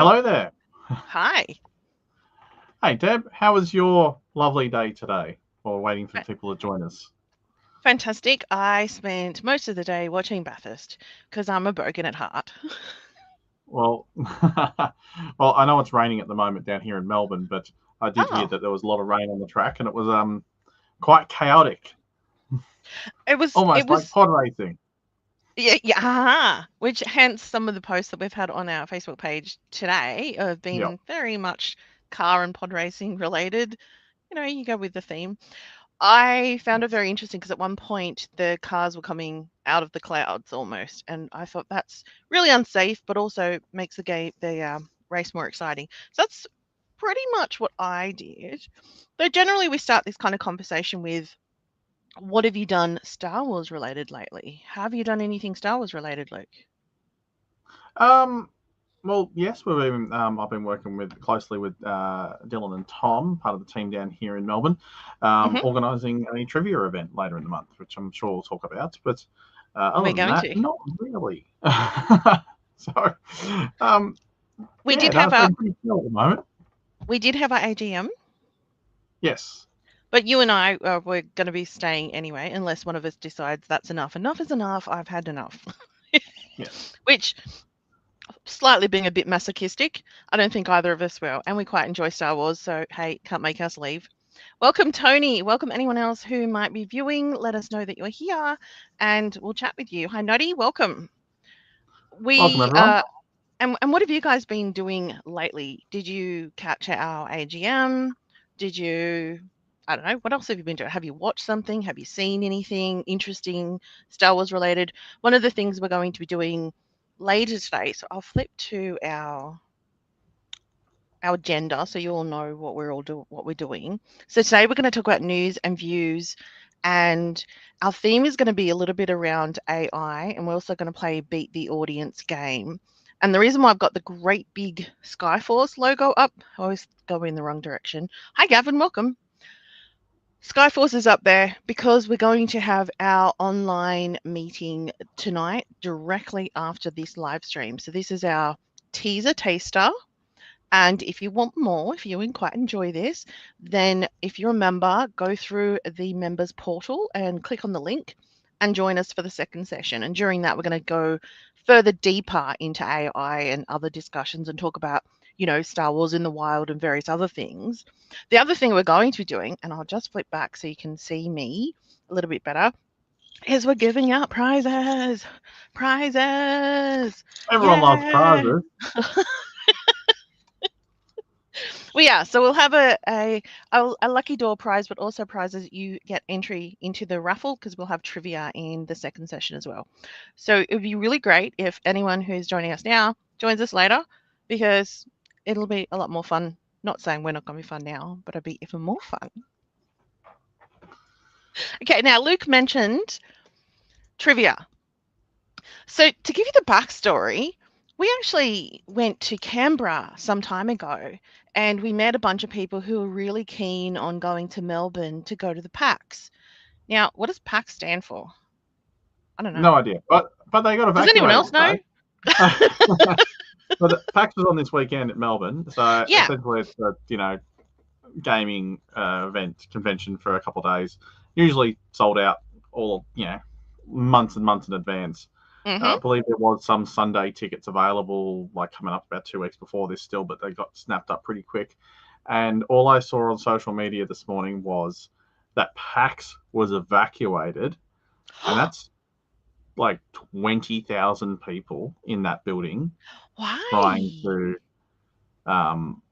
Oh, Hello there. hi. Hey, Deb, how was your lovely day today while waiting for Fa- people to join us? Fantastic. I spent most of the day watching Bathurst because I'm a broken at heart. Well, well, I know it's raining at the moment down here in Melbourne, but I did hear Oh, that there was a lot of rain on the track and it was quite chaotic, it was, it almost like was, pod racing. yeah, yeah, which hence some of the posts that we've had on our Facebook page today have Yeah. been very much car and pod racing related. You go with the theme. I found it Yes. very interesting because at one point the cars were coming out of the clouds almost, and I thought that's really unsafe, but also makes the race more exciting. So that's pretty much what I did. Though generally we start this kind of conversation with, "What have you done Star Wars related lately? Have you done anything Star Wars related, Luke?" Um. Well, yes, I've been working with closely with Dylan and Tom, part of the team down here in Melbourne, Hmm. organising a trivia event later in the month, which I'm sure we'll talk about. But other We're than going that, to. not really. So, um, We yeah, did no, have it's our been pretty chill at the moment. we did have our AGM, Yes, but you and I were going to be staying anyway, unless one of us decides that's enough. Enough is enough. I've had enough. yes. Which, slightly being a bit masochistic, I don't think either of us will, and we quite enjoy Star Wars, so hey, can't make us leave. Welcome, Tony. Welcome, anyone else who might be viewing. Let us know that you're here, and we'll chat with you. Hi, Noddy. Welcome. Welcome, We everyone. and what have you guys been doing lately? Did you catch our AGM? Did you? I don't know. What else have you been doing? Have you watched something? Have you seen anything interesting, Star Wars related? One of the things we're going to be doing later today. So I'll flip to our agenda so you all know what we're doing. So today we're going to talk about news and views, and our theme is going to be a little bit around AI, and we're also going to play beat the audience game. And the reason why I've got the great big Skyforce logo up, I always go in the wrong direction. Hi Gavin, welcome. Skyforce is up there because we're going to have our online meeting tonight directly after this live stream. So this is our teaser taster, and if you want more, if you quite enjoy this, then if you're a member, go through the members portal and click on the link and join us for the second session. And during that, we're going to go further deeper into AI and other discussions and talk about, Star Wars in the wild and various other things. The other thing we're going to be doing, and I'll just flip back so you can see me a little bit better, is we're giving out prizes. Prizes. Everyone loves Yeah. prizes. Well, yeah, so we'll have a lucky door prize, but also prizes you get entry into the raffle because we'll have trivia in the second session as well. So it would be really great if anyone who's joining us now joins us later because it'll be a lot more fun. Not saying we're not going to be fun now, but it'll be even more fun. Okay, now Luke mentioned trivia. So to give you the backstory, we actually went to Canberra some time ago and we met a bunch of people who were really keen on going to Melbourne to go to the PAX. Now, what does PAX stand for? I don't know. No idea, but they got Does anyone evacuated else know? today. But the PAX was on this weekend at Melbourne, so Yeah. essentially it's a gaming event convention for a couple of days. Usually sold out all months and months in advance. Hmm. I believe there was some Sunday tickets available, like coming up about 2 weeks before this still, but they got snapped up pretty quick. And all I saw on social media this morning was that PAX was evacuated, and that's like 20,000 people in that building trying Why? to um,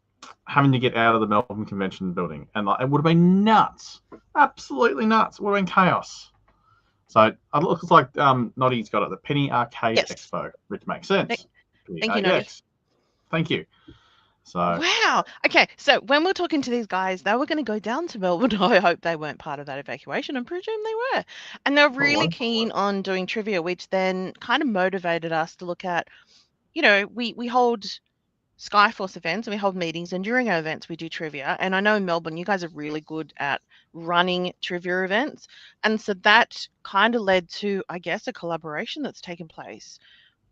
having to get out of the Melbourne Convention building, and like, it would have been nuts, absolutely nuts. It would have been chaos. So it looks like Noddy's got it, the Penny Arcade Yes. Expo, which makes Th- sense. Thank you, Noddy. PAX. Thank you. So Wow. Okay, so when we're talking to these guys, they were going to go down to Melbourne. I hope they weren't part of that evacuation. I presume they were. And they're really probably. keen on doing trivia, which then kind of motivated us to look at, we hold Skyforce events and we hold meetings, and during our events, we do trivia. And I know in Melbourne, you guys are really good at running trivia events. And so that kind of led to, I guess, a collaboration that's taken place.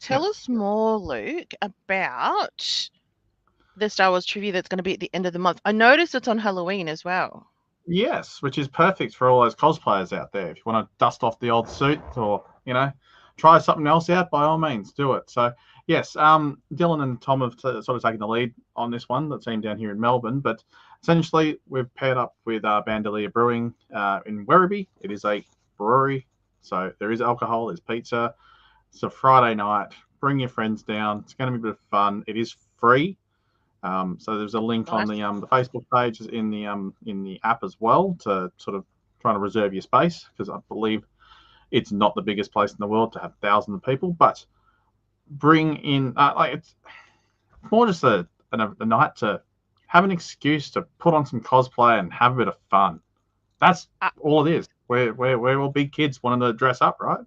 Tell Yes. us more, Luke, about the Star Wars trivia that's going to be at the end of the month. I noticed it's on Halloween as well. Yes, which is perfect for all those cosplayers out there. If you want to dust off the old suit or, try something else out, by all means, do it. So, yes, Dylan and Tom have sort of taken the lead on this one, the team down here in Melbourne. But essentially, we've paired up with Bandolier Brewing in Werribee. It is a brewery, so there is alcohol, there's pizza. It's a Friday night. Bring your friends down. It's going to be a bit of fun. It is free. So there's a link on Nice. the Facebook page in the app as well to sort of trying to reserve your space, because I believe it's not the biggest place in the world to have thousands of people. But bring in it's more just a night to have an excuse to put on some cosplay and have a bit of fun. That's I, all it is. We're all big kids wanting to dress up, right?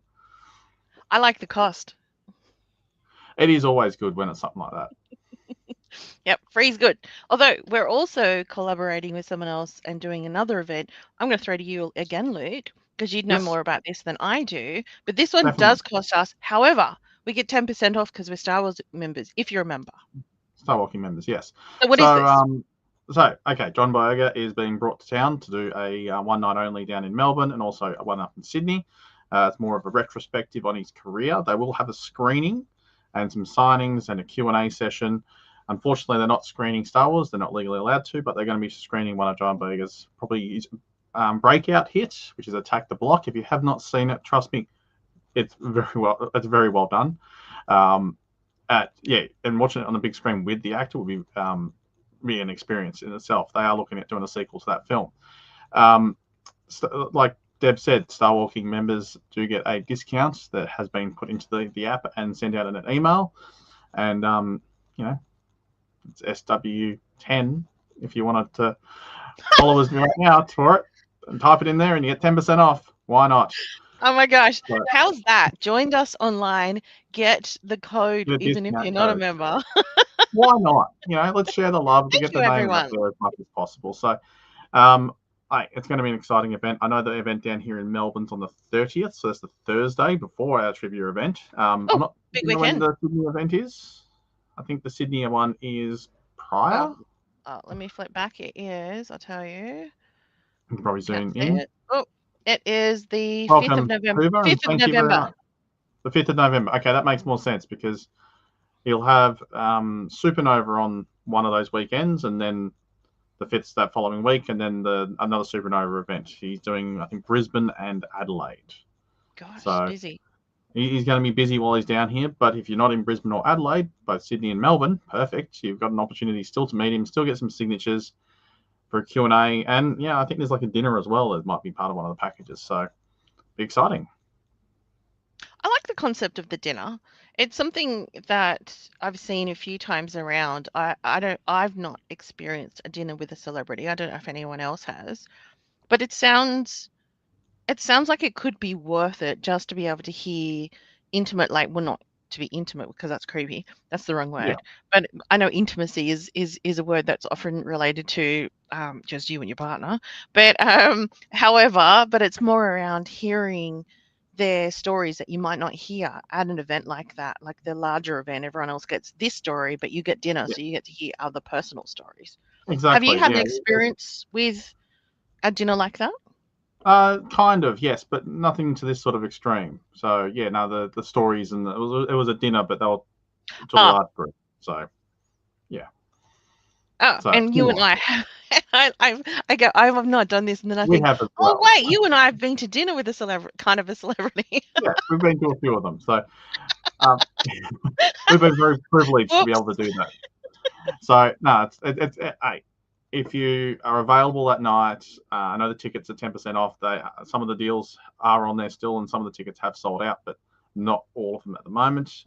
I like the cost. It is always good when it's something like that. Yep, free's good. Although we're also collaborating with someone else and doing another event. I'm going to throw to you again, Luke, because you'd know Yes, more about this than I do. But this one definitely. does cost us. However, we get 10% off because we're Star Wars members, if you're a member. Star Walking members, yes. So what is So, this? okay, John Boyega is being brought to town to do a one night only down in Melbourne and also one up in Sydney. It's more of a retrospective on his career. They will have a screening and some signings and a Q&A session. Unfortunately, they're not screening Star Wars. They're not legally allowed to, but they're going to be screening one of John Boyega's probably his breakout hit, which is Attack the Block. If you have not seen it, trust me, it's very well done. And watching it on the big screen with the actor will be an experience in itself. They are looking at doing a sequel to that film. Like Deb said, Star Walking members do get a discount that has been put into the app and sent out in an email. And, it's SW10 if you wanted to follow us right now for it and type it in there and you get 10% off. Why not? Oh my gosh, So, how's that? Joined us online, get the code the even if discount you're not a code. member. Why not? Let's share the love to Thank get you, the name out everyone. there as much as possible. So, it's going to be an exciting event. I know the event down here in Melbourne's on the 30th, so that's the Thursday before our trivia event. I'm Oh, not big sure when weekend. the Sydney event is. I think the Sydney one is prior. Oh, let me flip back. It is, I'll tell you. You can probably Can't zoom see in. it. Oh, it is the 5th of Welcome, November. Hoover, and 5th of thank you very November. much. The 5th of November. Okay, that makes more sense because he'll have Supernova on one of those weekends, and then the 5th that following week, and then another Supernova event. He's doing, I think, Brisbane and Adelaide. Gosh, So busy. he's going to be busy while he's down here. But if you're not in Brisbane or Adelaide, both Sydney and Melbourne, perfect. You've got an opportunity still to meet him, still get some signatures for a Q&A. And yeah, I think there's like a dinner as well that might be part of one of the packages. So be exciting. I like the concept of the dinner. It's something that I've seen a few times around. I've not experienced a dinner with a celebrity. I don't know if anyone else has, but it sounds like it could be worth it just to be able to hear intimate, like, well, not to be intimate because that's creepy. That's the wrong Yeah, word. But I know intimacy is a word that's often related to just you and your partner. But however, but it's more around hearing their stories that you might not hear at an event like that, like the larger event. Everyone else gets this story, but you get dinner, yeah, so you get to hear other personal stories. Have you exactly. had an Yeah, experience with a dinner like that? kind of, yes, but nothing to this sort of extreme. So yeah, no, the stories and it was a dinner, but they were to a Ah, large group. So yeah, oh, so and you and similar. I, I go, I've not done this, and then I We think, have as oh well. wait, you and I have been to dinner with a celebrity, kind of a celebrity. Yeah, we've been to a few of them. So um, we've been very privileged to be Whoops. able to do that. So no, hey, if you are available that night, I know the tickets are 10% off. Some of the deals are on there still, and some of the tickets have sold out, but not all of them at the moment.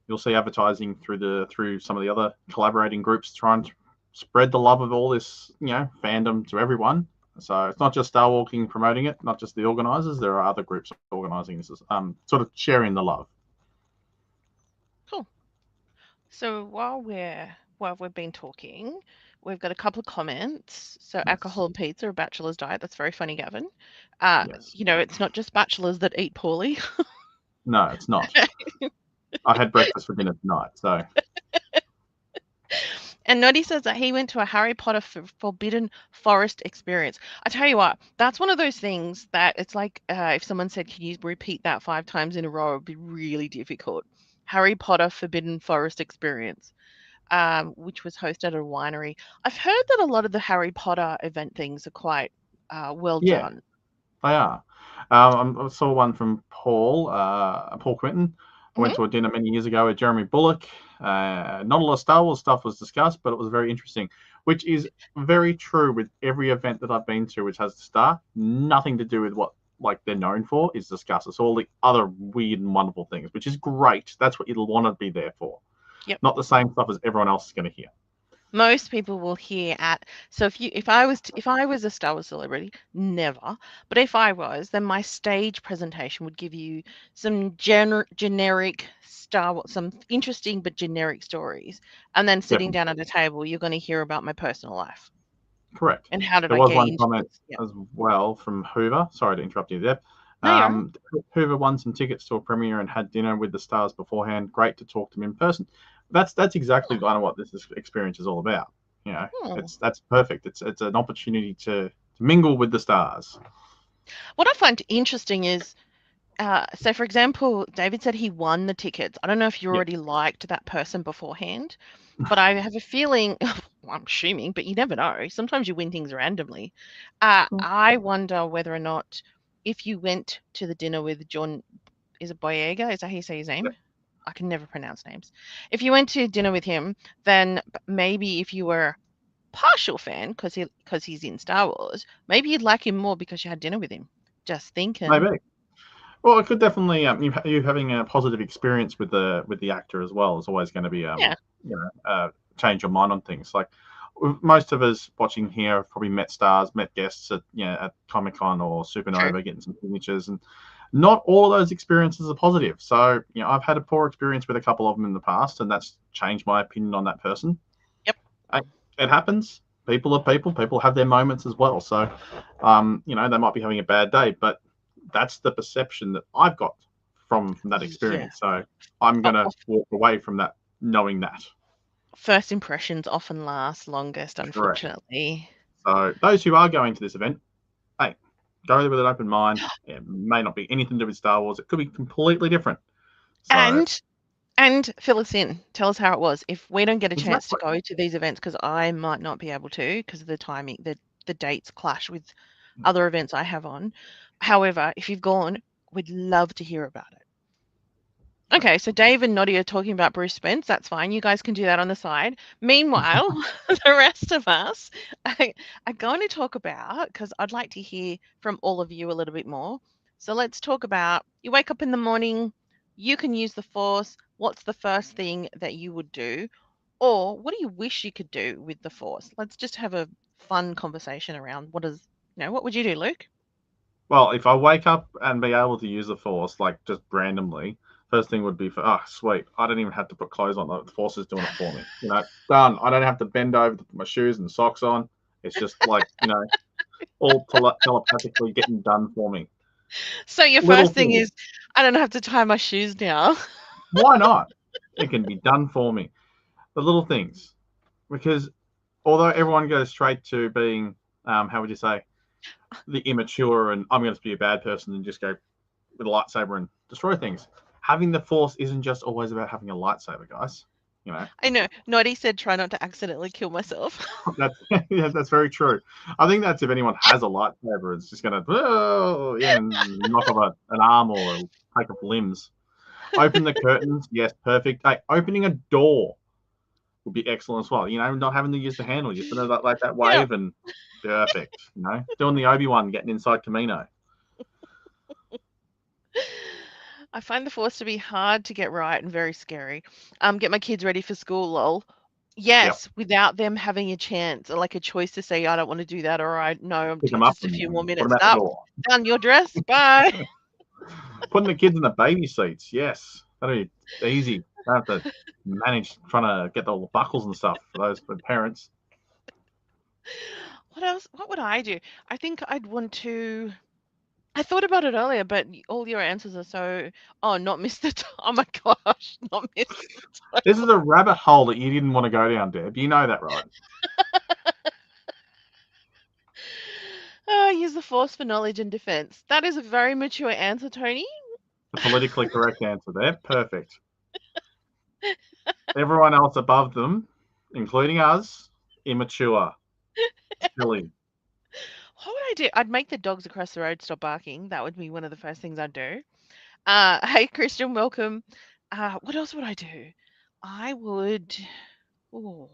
You'll see advertising through some of the other collaborating groups trying to spread the love of all this, fandom to everyone. So it's not just Star Walking promoting it, not just the organisers. There are other groups organising this, sort of sharing the love. Cool. So while we've been talking, we've got a couple of comments. So Yes, alcohol and pizza, a bachelor's diet. That's very funny, Gavin. yes. It's not just bachelors that eat poorly. No, it's not. I had breakfast for dinner tonight, so And Noddy says that he went to a Harry Potter Forbidden Forest experience. I tell you what, that's one of those things that it's like if someone said, "Can you repeat that 5 times in a row?" It'd be really difficult. Harry Potter Forbidden Forest experience, which was hosted at a winery. I've heard that a lot of the Harry Potter event things are quite well Yeah, done. they are. I saw one from Paul Quinton. I Hmm. went to a dinner many years ago with Jeremy Bulloch. Not a lot of Star Wars stuff was discussed, but it was very interesting, which is very true with every event that I've been to, which has the Star. Nothing to do with what like they're known for is discussed. It's all the other weird and wonderful things, which is great. That's what you'll want to be there for. Yep. Not the same stuff as everyone else is going to hear. Most people will hear at so if I was a Star Wars celebrity, never, but if I was, then my stage presentation would give you some generic Star Wars, some interesting but generic stories, and then sitting Definitely down at a table, you're going to hear about my personal life correct. and how did There I was get one into comment this. Yeah, as well from Hoover. Sorry to interrupt you there. no, you're right. Hoover won some tickets to a premiere and had dinner with the stars beforehand. Great to talk to them in person. That's exactly kind of what experience is all about. You know, Hmm. that's perfect. It's an opportunity to mingle with the stars. What I find interesting is so, for example, David said he won the tickets. I don't know if you Yeah. already liked that person beforehand, but I have a feeling, well, I'm assuming, but you never know. Sometimes you win things randomly. I wonder whether or not if you went to the dinner with John, is it Boyega? Is that how you say his Yeah. name? I can never pronounce names. If you went to dinner with him, then maybe if you were partial fan because he's in Star Wars, maybe you'd like him more because you had dinner with him. Just thinking. Maybe. Well, it could definitely you having a positive experience with the actor as well is always going to be Yeah, you know change your mind on things. Like most of us watching here have probably met stars, met guests at at Comic Con or true. Supernova, getting some signatures, and not all of those experiences are positive. So I've had a poor experience with a couple of them in the past, and that's changed my opinion on that person. Yep. I, it happens. People are people. People have their moments as well. So, they might be having a bad day, but that's the perception that I've got from that Yeah. experience. So I'm O- gonna of- walk away from that knowing that. First impressions often last longest, Correct. unfortunately. So those who are going to this event, hey, go there with an open mind. It may not be anything to do with Star Wars. It could be completely different. So And fill us in. Tell us how it was. If we don't get a chance to exactly. go to these events, because I might not be able to because of the timing, the dates clash with other events I have on. However, if you've gone, we'd love to hear about it. Okay, so Dave and Noddy are talking about Bruce Spence. That's fine. You guys can do that on the side. Meanwhile, the rest of us are going to talk about, because I'd like to hear from all of you a little bit more. So let's talk about you wake up in the morning, you can use the Force. What's the first thing that you would do? Or what do you wish you could do with the Force? Let's just have a fun conversation around what would you do, Luke? Well, if I wake up and be able to use the Force, like just randomly, first thing would be sweet. I don't even have to put clothes on. The Force is doing it for me. Done. I don't have to bend over to put my shoes and socks on. It's just like, all telepathically getting done for me. So your Little first thing things. is, I don't have to tie my shoes now. Why not? It can be done for me. The little things. Because although everyone goes straight to being, how would you say, the immature and I'm going to be a bad person and just go with a lightsaber and destroy things. Having the Force isn't just always about having a lightsaber, guys. You know, I know. Noddy said try not to accidentally kill myself. that's yeah, that's very true. I think that's if anyone has a lightsaber, it's just gonna knock off an arm or take off limbs. Open the curtains, yes, perfect. Hey, opening a door would be excellent as well. Not having to use the handle, just like that Yeah. wave and perfect. Doing the Obi-Wan, getting inside Camino. I find the Force to be hard to get right and very scary. Get my kids ready for school, lol. Yep, Yes, without them having a chance or like a choice to say, I don't want to do that, or I no, pick them up just a few more and put them minutes. out the Up, door. done your dress. Bye. Putting the kids in the baby seats, yes, that'd be easy. I have to manage trying to get the buckles and stuff for parents. What else? What would I do? I think I'd want to. I thought about it earlier, but all your answers are so. Oh, not Mr. Oh my gosh, not Mr. This is a rabbit hole that you didn't want to go down, Deb. You know that, right? Oh, use the force for knowledge and defense. That is a very mature answer, Tony. The politically correct answer there. Perfect. Everyone else above them, including us, immature, silly. What would I do? I'd make the dogs across the road stop barking. That would be one of the first things I'd do. Hey, Christian, welcome. What else would I do? I would. Oh,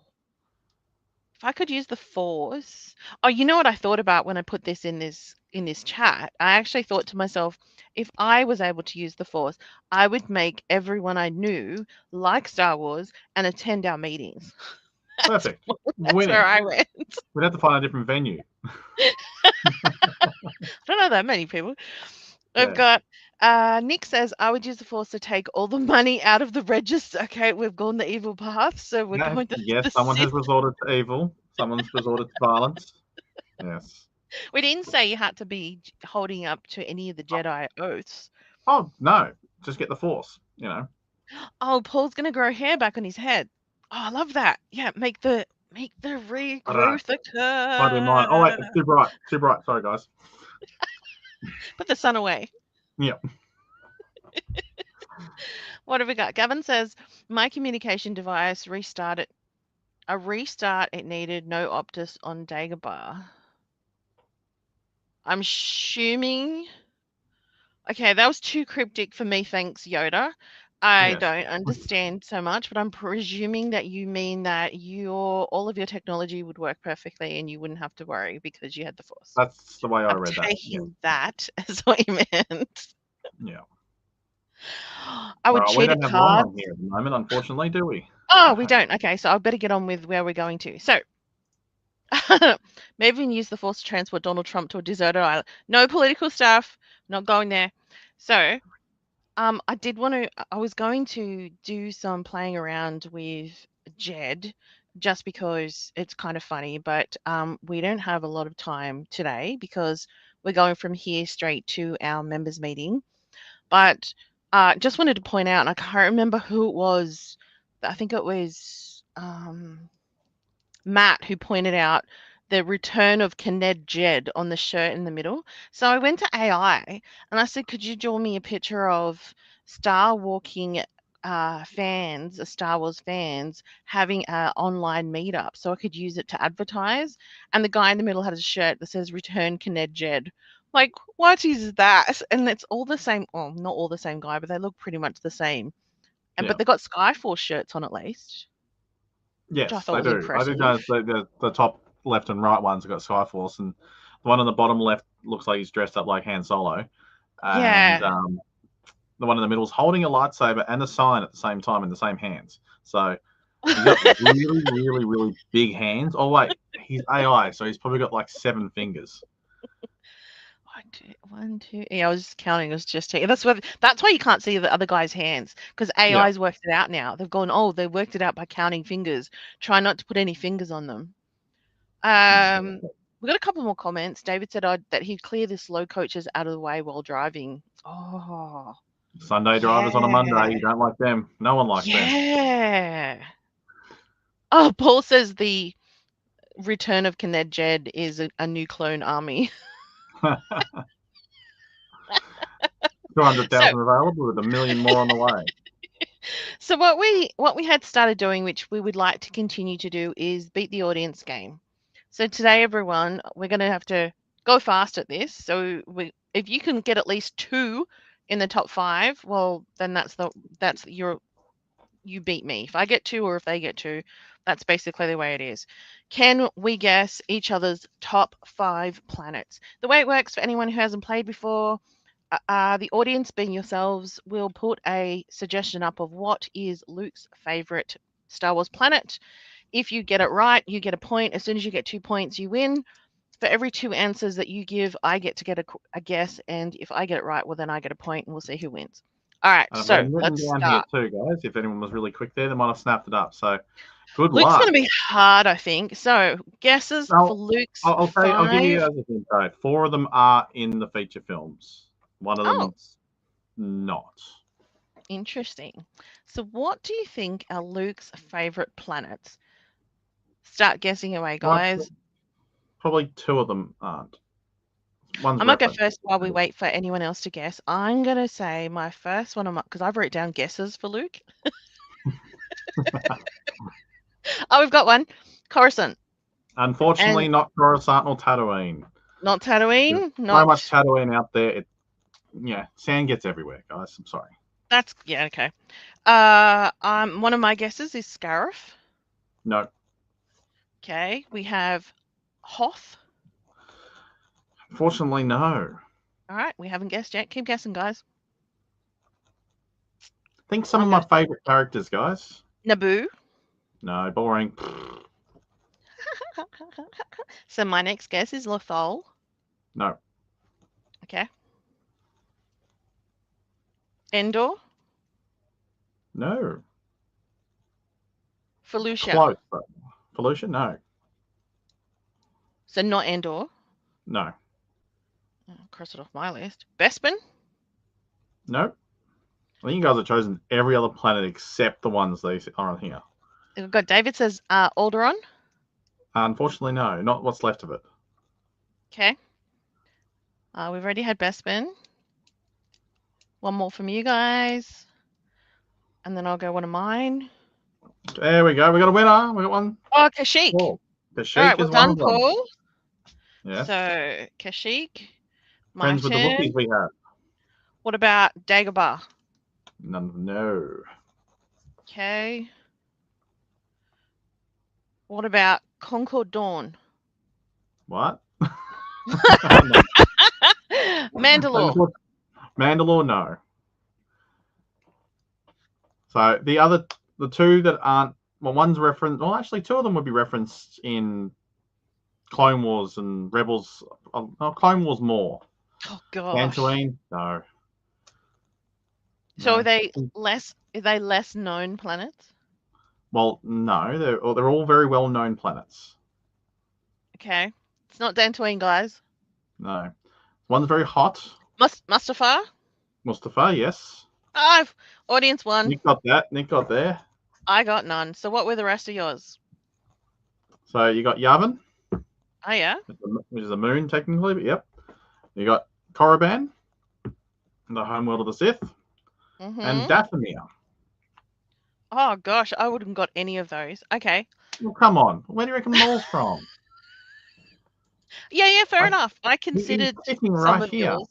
if I could use the force. Oh, you know what I thought about when I put this in this chat? I actually thought to myself, if I was able to use the force, I would make everyone I knew like Star Wars and attend our meetings. That's, Perfect. that's where Winning. I went. We'd have to find a different venue. I don't know that many people. I've Yeah. got Nick says I would use the force to take all the money out of the register. Okay, we've gone the evil path, so we're Yeah. going to Yes, the someone has Sith. resorted to evil. Someone's resorted to violence. Yes. We didn't say you had to be holding up to any of the Jedi oaths. Oh no, just get the force. You know. Oh, Paul's gonna grow hair back on his head. Oh, I love that. Yeah, make the I don't know. regrowth Might be mine. Oh wait, occur. it's too bright. Too bright. Sorry, guys. Put the sun away. Yeah. What have we got? Gavin says my communication device restarted. A restart it needed no Optus on Dagobah. I'm assuming. Okay, that was too cryptic for me. Thanks, Yoda. I Yes. don't understand so much, but I'm presuming that you mean that all of your technology would work perfectly and you wouldn't have to worry because you had the Force. That's the way I I'm read that. Yeah. taking that as what you meant. Yeah. I would Well, we cheat don't at have Ron cards. on here at the moment, unfortunately, do we? Oh, we don't. Okay, so I better get on with where we're going to. So, maybe we can use the Force to transport Donald Trump to a deserted island. No political stuff. Not going there. So, I did want to. I was going to do some playing around with Jed, just because it's kind of funny. But we don't have a lot of time today because we're going from here straight to our members meeting. But just wanted to point out, and I can't remember who it was. I think it was Matt who pointed out the return of Kenneth Jed on the shirt in the middle. So I went to AI and I said, could you draw me a picture of Star Walking Star Wars fans having an online meetup so I could use it to advertise? And the guy in the middle had a shirt that says Return Kenneth Jed. Like, what is that? And it's all the same. Well, not all the same guy, but they look pretty much the same. And Yeah. but they got Skyforce shirts on at least, which I Yes, thought they was do. I did impressive. notice the top left and right ones have got Skyforce, and the one on the bottom left looks like he's dressed up like Han Solo, and Yeah. the one in the middle is holding a lightsaber and a sign at the same time in the same hands. So he's got really, really, really big hands. Oh wait, he's AI, so he's probably got like 7 fingers. One, two. Yeah, I was just counting. It was just that's why you can't see the other guy's hands because Yeah. AI's worked it out now. They've gone, oh, they worked it out by counting fingers. Try not to put any fingers on them. We got a couple more comments. David said that he'd clear the slow coaches out of the way while driving. Oh, Sunday drivers on a Monday, yeah, you don't like them. No one likes them. yeah. Oh, Paul says the return of Kenneth Jed is a new clone army. 200,000 So, available with 1,000,000 more on the way. So what we had started doing, which we would like to continue to do, is beat the audience game. So today, everyone, we're going to have to go fast at this. So if you can get at least 2 in the top 5, well, then you beat me. If I get 2 or if they get 2, that's basically the way it is. Can we guess each other's top 5 planets? The way it works for anyone who hasn't played before, the audience, being yourselves, will put a suggestion up of what is Luke's favorite Star Wars planet. If you get it right, you get a point. As soon as you get 2 points, you win. For every 2 answers that you give, I get to get a guess. And if I get it right, well, then I get a point and we'll see who wins. All right, And I've got so them written let's down here start. too, guys. If anyone was really quick there, they might have snapped it up. So Good Luke's luck. going to be hard, I think. So, guesses for Luke's I'll say, I'll give you 5. as a hint, though. 4 of them are in the feature films. One of Oh, them's not. interesting. So, what do you think are Luke's favorite planets? Start guessing away, Well, guys. probably 2 of them aren't. One's I'm going to go referenced. first while we wait for anyone else to guess. I'm going to say my first one, because I've written down guesses for Luke. Oh, we've got one. Coruscant. Unfortunately, And not Coruscant or Tatooine. not There's Tatooine. so much Not. Tatooine out there. Sand gets everywhere, guys. I'm sorry. That's, yeah, okay. One of my guesses is Scarif. No. Okay. We have Hoth. Unfortunately, no. All right. We haven't guessed yet. Keep guessing, guys. Think some I'm of my going to favorite characters, guys. Naboo. No, boring. So my next guess is Lothal. No. Okay. Endor. No. Felucia. Close, but Felucia, no. So not Endor. No. I'll cross it off my list. Bespin. No. I think you guys have chosen every other planet except the ones that are on here. We've got David says Alderaan. Unfortunately, no. Not what's left of it. Okay. We've already had Bespin. One more from you guys. And then I'll go one of mine. There we go. We got a winner. We got one. Oh, Kashyyyk. Paul. All Kashyyyk right, is well one done, of them. Paul. Yes. So Kashyyyk. My Friends with the turn. Wookiees we have. What about Dagobah? No. Okay. What about Concord Dawn? What? Mandalore. Mandalore, no. So the two that aren't, well, one's referenced. Well, actually, 2 of them would be referenced in Clone Wars and Rebels. Clone Wars more. Oh gosh. Dantooine, no. So No. are they less known planets? Well, no. They're all very well known planets. Okay. It's not Dantooine, guys. No. One's very hot. Mustafar? Mustafa, yes. Audience one. Nick got that. Nick got there. I got none. So what were the rest of yours? So you got Yavin, Oh yeah. which is a moon technically, but yep. You got Korriban, the homeworld of the Sith, and Dathomir. Oh gosh, I wouldn't got any of those. Okay. Well, come on. Where do you reckon them all's from? Yeah, fair enough. I He's considered sitting some right of here. yours.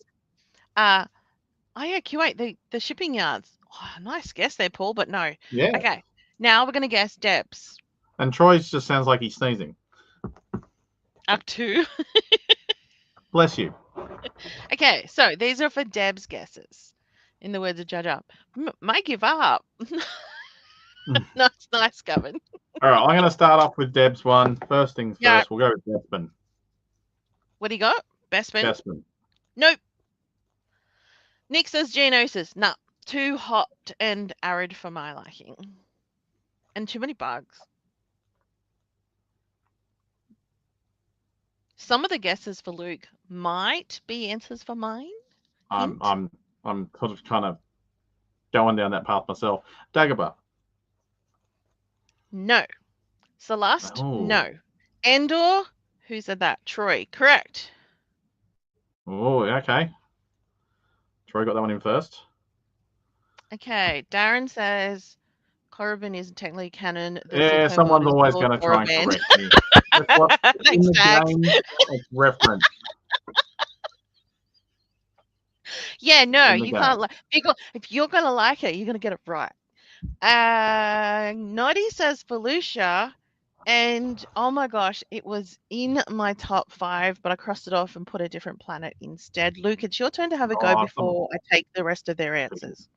Oh yeah, Kuwait, the shipping yards. Oh, nice guess there, Paul, but no. Yeah. Okay. Now we're gonna guess Deb's. And Troy's just sounds like he's sneezing. Up to. Bless you. Okay, so these are for Deb's guesses. In the words of Judge Up. Might give up. Nice, Gavin. All right, I'm going to start off with Deb's one. First things Yeah. first, we'll go with Bespin. What do you got? Bespin? Bespin. Nope. Nick says Geonosis. Nah, too hot and arid for my liking. And too many bugs. Some of the guesses for Luke might be answers for mine. I'm sort of kind of going down that path myself. Dagobah. No. Celeste? Oh. No. Endor? Who said that? Troy. Correct. Oh, okay. Troy got that one in first. Okay. Darren says Korriban isn't technically canon. Yeah, someone's always going to try and correct me. That's what in the game it's referenced. Yeah, no, you can't. If you're going to like it, you're going to get it right. Noddy says Felucia, and oh my gosh, it was in my top 5, but I crossed it off and put a different planet instead. Luke, it's your turn to have a go before I take the rest of their answers.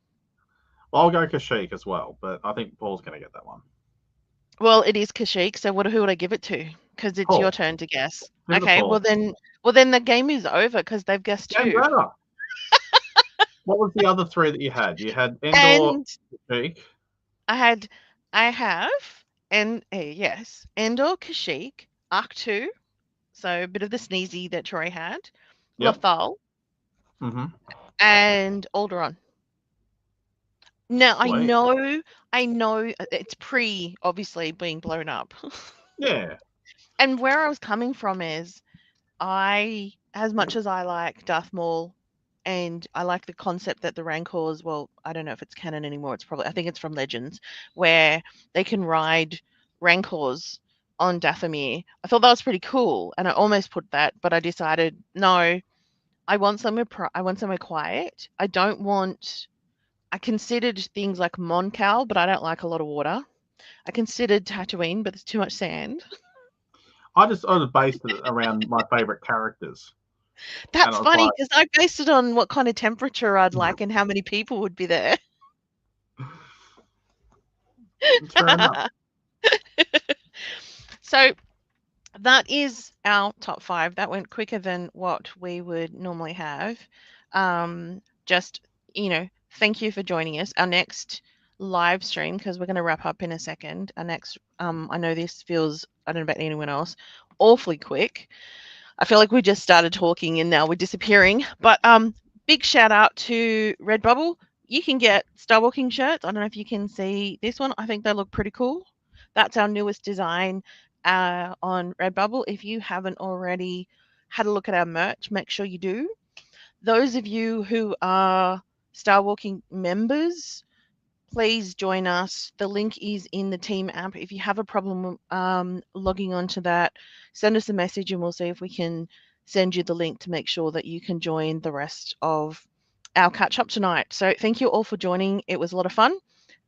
Well, I'll go Kashyyyk as well, but I think Paul's going to get that one. Well, it is Kashyyyk, so who would I give it to? Because it's your turn to guess. Okay, well then the game is over because they've guessed 2. What was the other 3 that you had? You had Endor, Kashyyyk. I have And yes, Endor, Kashyyyk, Arc 2, so a bit of the sneezy that Troy had, Yep. Lothal, Mm-hmm. and Alderaan. Now Sweet. I know it's pre obviously being blown up. Yeah. And where I was coming from is as much as I like Darth Maul and I like the concept that the Rancors, well, I don't know if it's canon anymore. I think it's from Legends, where they can ride Rancors on Dathomir. I thought that was pretty cool, and I almost put that, but I decided no. I want somewhere quiet. I considered things like Mon Cal, but I don't like a lot of water. I considered Tatooine, but there's too much sand. I was based it around my favorite characters, and That's it was funny like, because I based it on what kind of temperature I'd like and how many people would be there. it's fair enough. So that is our top five. That went quicker than what we would normally have. Just, thank you for joining us. Our next live stream, because we're going to wrap up in a second. Our next, I know this feels, I don't know about anyone else, awfully quick. I feel like we just started talking and now we're disappearing. But big shout out to Redbubble. You can get Star Walking shirts. I don't know if you can see this one. I think they look pretty cool. That's our newest design on Redbubble. If you haven't already had a look at our merch, make sure you do. Those of you who are Star Walking members, please join us. The link is in the team app. If you have a problem logging onto that, send us a message and we'll see if we can send you the link to make sure that you can join the rest of our catch up tonight. So thank you all for joining. It was a lot of fun.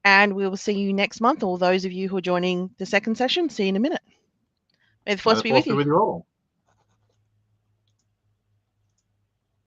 And we will see you next month. All those of you who are joining the second session, see you in a minute. May the May force the be force with be you. with you all.